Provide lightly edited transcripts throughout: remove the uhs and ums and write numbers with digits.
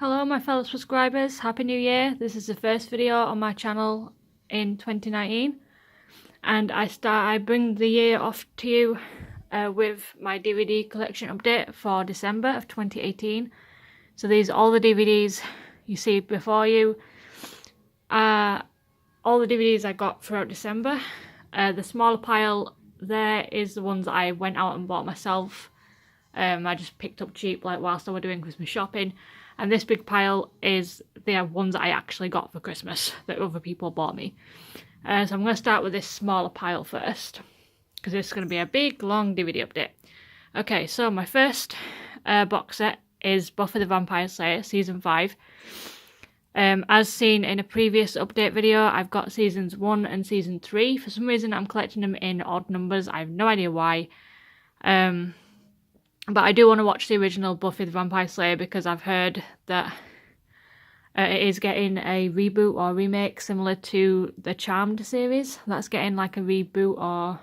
Hello my fellow subscribers, Happy New Year. This is the first video on my channel in 2019 and I bring the year off to you with my DVD collection update for December of 2018. So these are all the DVDs you see before you. All the DVDs I got throughout December. The smaller pile there is the ones I went out and bought myself. I just picked up cheap like whilst I was doing Christmas shopping. And this big pile is the ones that I actually got for Christmas that other people bought me. So I'm going to start with this smaller pile first, because this is going to be a big long DVD update. Okay, so my first box set is Buffy the Vampire Slayer Season 5. As seen in a previous update video, I've got Seasons 1 and Season 3. For some reason I'm collecting them in odd numbers, I have no idea why. But I do want to watch the original Buffy the Vampire Slayer because I've heard that it is getting a reboot or remake similar to the Charmed series. That's getting like a reboot or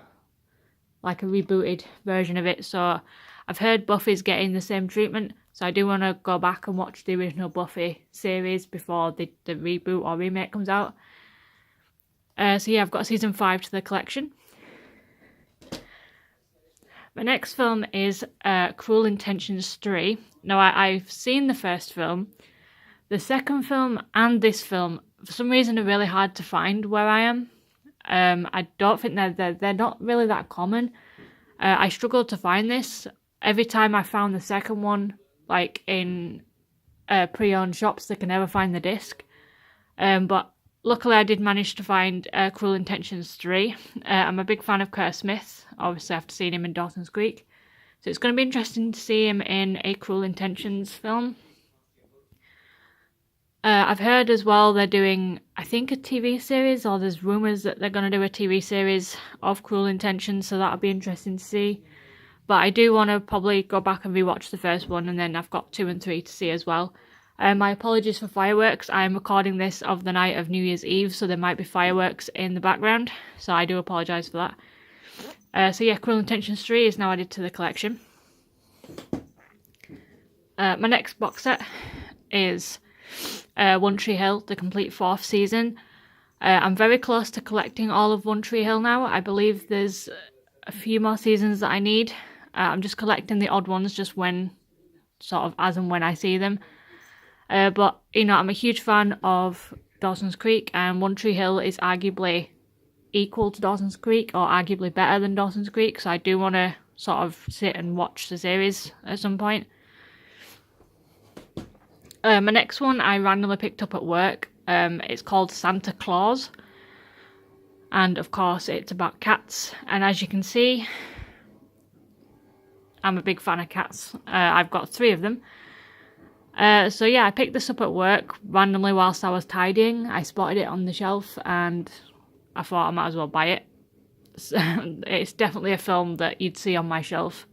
like a rebooted version of it. So I've heard Buffy's getting the same treatment. So I do want to go back and watch the original Buffy series before the reboot or remake comes out. So yeah, I've got Season 5 to the collection. My next film is Cruel Intentions 3. Now, I've seen the first film. The second film and this film, for some reason, are really hard to find where I am. I don't think they're not really that common. I struggled to find this. Every time I found the second one, like in pre-owned shops, I can never find the disc. But luckily, I did manage to find Cruel Intentions 3. I'm a big fan of Kurt Smith, obviously after seeing him in Dawson's Creek. So it's going to be interesting to see him in a Cruel Intentions film. I've heard as well they're doing, I think, a TV series, or there's rumours that they're going to do a TV series of Cruel Intentions, so that'll be interesting to see. But I do want to probably go back and rewatch the first one, and then I've got 2 and 3 to see as well. My apologies for fireworks. I'm recording this of the night of New Year's Eve, so there might be fireworks in the background. So I do apologise for that. So yeah, Cruel Intentions 3 is now added to the collection. My next box set is One Tree Hill, the complete 4th season. I'm very close to collecting all of One Tree Hill now. I believe there's a few more seasons that I need. I'm just collecting the odd ones just when, sort of as and when I see them. But, you know, I'm a huge fan of Dawson's Creek, and One Tree Hill is arguably equal to Dawson's Creek, or arguably better than Dawson's Creek, so I do want to sort of sit and watch the series at some point. My next one I randomly picked up at work. It's called Santa Claus, and of course it's about cats, and as you can see, I'm a big fan of cats. I've got 3 of them. So yeah, I picked this up at work randomly whilst I was tidying. I spotted it on the shelf and I thought I might as well buy it. So, it's definitely a film that you'd see on my shelf.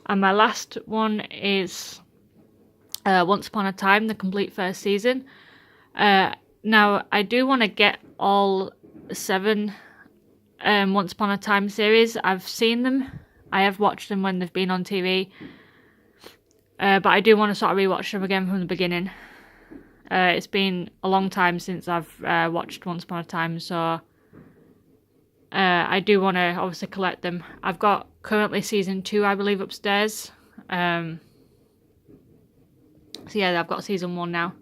And my last one is Once Upon a Time, the complete 1st season. Now, I do want to get all 7 Once Upon a Time series. I've seen them. I have watched them when they've been on TV. But I do want to sort of rewatch them again from the beginning. It's been a long time since I've watched Once Upon a Time, so I do want to obviously collect them. I've got currently Season 2, I believe, upstairs. So yeah, I've got Season 1 now.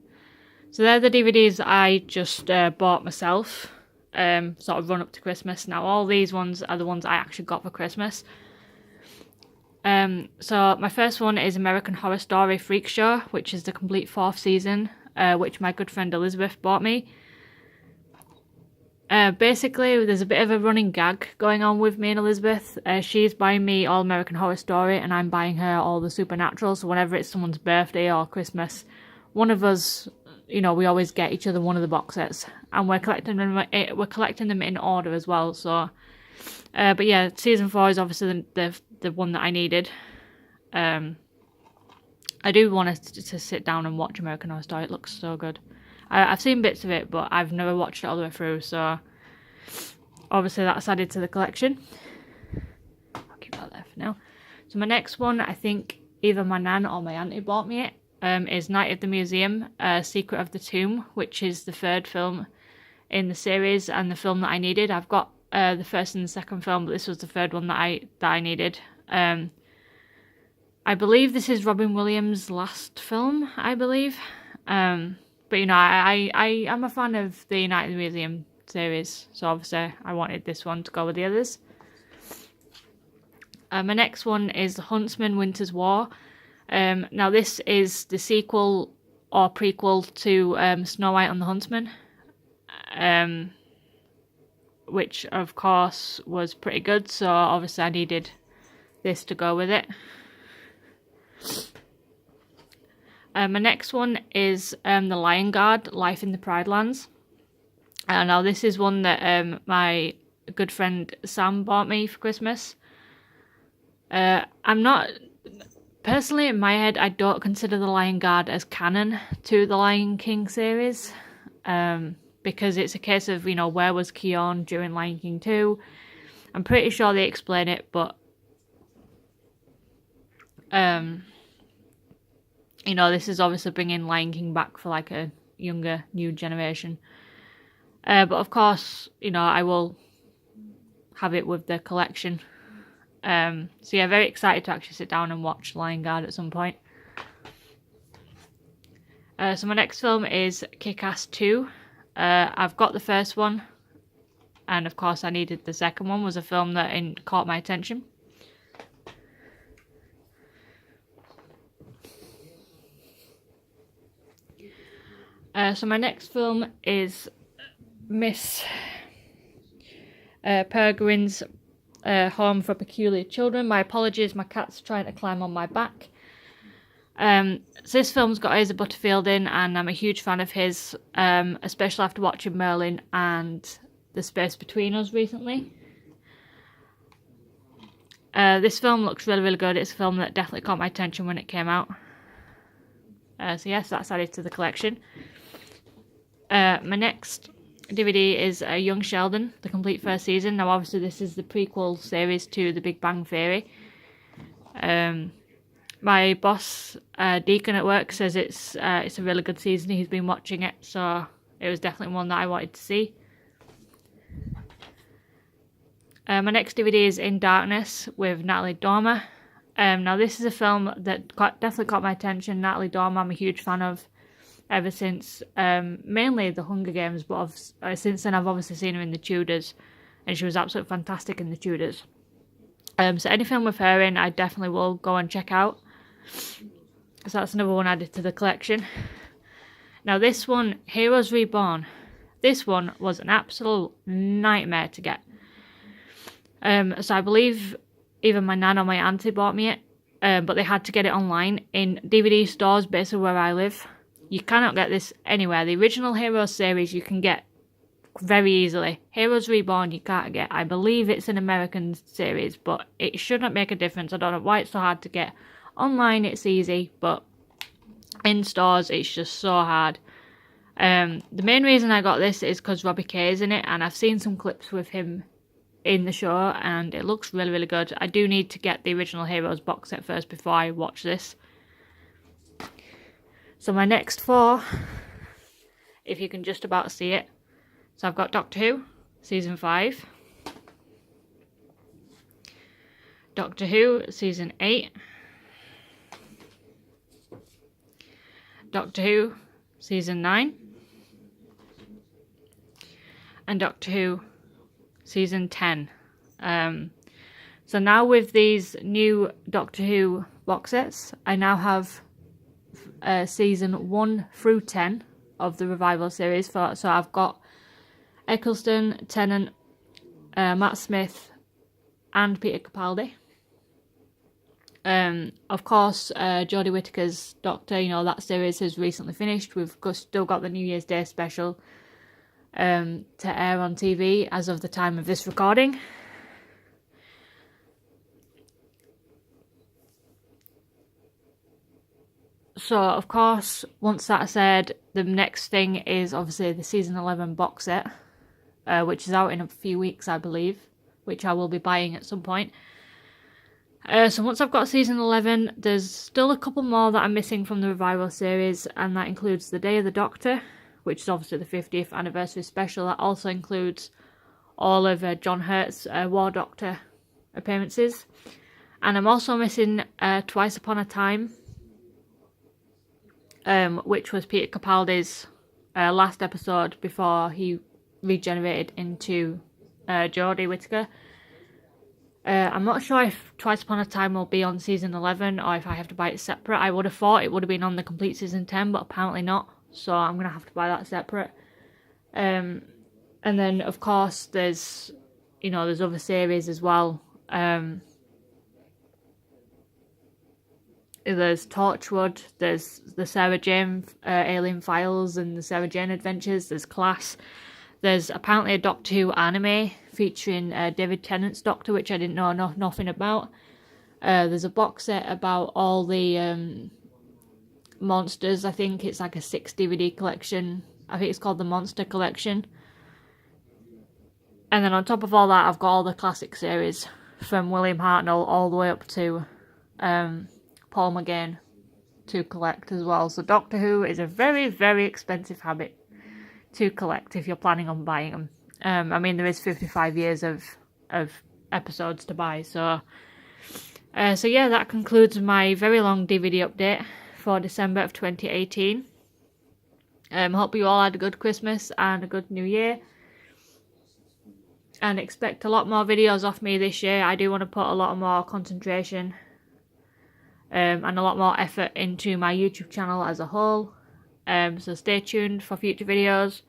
So they're the DVDs I just bought myself, sort of run up to Christmas. Now all these ones are the ones I actually got for Christmas. So my first one is American Horror Story Freak Show, which is the complete 4th season, which my good friend Elizabeth bought me. Basically, there's a bit of a running gag going on with me and Elizabeth. She's buying me all American Horror Story, and I'm buying her all the Supernatural. So whenever it's someone's birthday or Christmas, one of us, you know, we always get each other one of the box sets, and we're collecting them in order as well. So, but yeah, Season 4 is obviously the one that I needed. I do want to sit down and watch American Horror Story. It looks so good. I've seen bits of it, but I've never watched it all the way through, so obviously that's added to the collection. I'll keep that there for now. So my next one, I think, either my nan or my auntie bought me it, is Night of the Museum, Secret of the Tomb, which is the third film in the series and the film that I needed. I've got the first and the second film, but this was the third one that I needed. I believe this is Robin Williams' last film, I believe. But you know, I'm a fan of the Night of the Museum series, so obviously I wanted this one to go with the others. My next one is Huntsman Winters War. Now this is the sequel or prequel to Snow White and the Huntsman, which of course was pretty good, so obviously I needed this to go with it. My next one is The Lion Guard, Life in the Pride Lands. Now this is one that my good friend Sam bought me for Christmas. I'm not... Personally, in my head, I don't consider The Lion Guard as canon to the Lion King series. Because it's a case of, you know, where was Kion during Lion King 2? I'm pretty sure they explain it, but... you know, this is obviously bringing Lion King back for like a younger, new generation. But of course, you know, I will have it with the collection. So yeah, very excited to actually sit down and watch Lion Guard at some point. So my next film is Kick-Ass 2. I've got the first one, and of course I needed the second one. Was a film that caught my attention. So my next film is Miss Peregrine's Home for Peculiar Children. My apologies, my cat's trying to climb on my back. So this film's got Asa Butterfield in, and I'm a huge fan of his, especially after watching Merlin and The Space Between Us recently. This film looks really, really good. It's a film that definitely caught my attention when it came out. So yes, that's added to the collection. My next DVD is Young Sheldon, the complete first season. Now obviously this is the prequel series to The Big Bang Theory. My boss, Deacon at work, says it's a really good season. He's been watching it, so it was definitely one that I wanted to see. My next DVD is In Darkness with Natalie Dormer. Now this is a film that definitely caught my attention. Natalie Dormer, I'm a huge fan of ever since mainly The Hunger Games, but since then I've obviously seen her in The Tudors, and she was absolutely fantastic in The Tudors. So any film with her in, I definitely will go and check out. So that's another one added to the collection. Now this one, Heroes Reborn. This one was an absolute nightmare to get. So I believe either my nan or my auntie bought me it, but they had to get it online in DVD stores basically where I live. You cannot get this anywhere. The original Heroes series you can get very easily. Heroes Reborn you can't get. I believe it's an American series, but it shouldn't make a difference. I don't know why it's so hard to get. Online it's easy, but in stores it's just so hard. The main reason I got this is because Robbie Kay is in it, and I've seen some clips with him in the show, and it looks really, really good. I do need to get the original Heroes box set first before I watch this. So my next four, if you can just about see it. So I've got Doctor Who, Season 5. Doctor Who, Season 8. Doctor Who, Season 9. And Doctor Who, Season 10. So now with these new Doctor Who box sets, I now have Season 1 through 10 of the Revival series. So I've got Eccleston, Tennant, Matt Smith and Peter Capaldi. Of course, Jodie Whittaker's Doctor, you know, that series has recently finished. We've still got the New Year's Day special to air on TV as of the time of this recording. So, of course, once that's said, the next thing is obviously the Season 11 box set, which is out in a few weeks, I believe, which I will be buying at some point. So once I've got season 11, there's still a couple more that I'm missing from the revival series, and that includes The Day of the Doctor, which is obviously the 50th anniversary special. That also includes all of John Hurt's War Doctor appearances. And I'm also missing Twice Upon a Time, which was Peter Capaldi's last episode before he regenerated into Jodie Whittaker. I'm not sure if Twice Upon a Time will be on season 11 or if I have to buy it separate. I would have thought it would have been on the complete season 10, but apparently not. So I'm going to have to buy that separate. And then, of course, there's other series as well. There's Torchwood, there's the Sarah Jane Alien Files and the Sarah Jane Adventures, there's Class. There's apparently a Doctor Who anime featuring David Tennant's Doctor, which I didn't know nothing about. There's a box set about all the monsters. I think it's like a 6 DVD collection. I think it's called the Monster Collection. And then on top of all that, I've got all the classic series from William Hartnell all the way up to Paul McGann to collect as well. So Doctor Who is a very, very expensive habit to collect if you're planning on buying them. I mean, there is 55 years of episodes to buy, so yeah, that concludes my very long DVD update for December of 2018. Hope you all had a good Christmas and a good New Year, and expect a lot more videos off me this year. I do want to put a lot more concentration and a lot more effort into my YouTube channel as a whole. So stay tuned for future videos.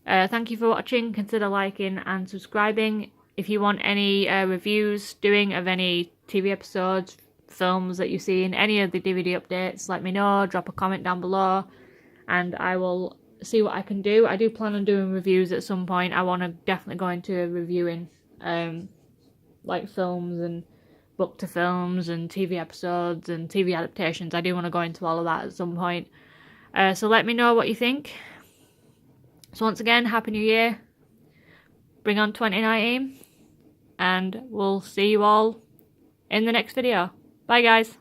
Thank you for watching. Consider liking and subscribing. If you want any reviews doing of any TV episodes, films that you've seen, any of the DVD updates, let me know. Drop a comment down below and I will see what I can do. I do plan on doing reviews at some point. I want to definitely go into reviewing like films and book to films and TV episodes and TV adaptations. I do want to go into all of that at some point. So let me know what you think. So once again, Happy New Year. Bring on 2019. And we'll see you all in the next video. Bye guys.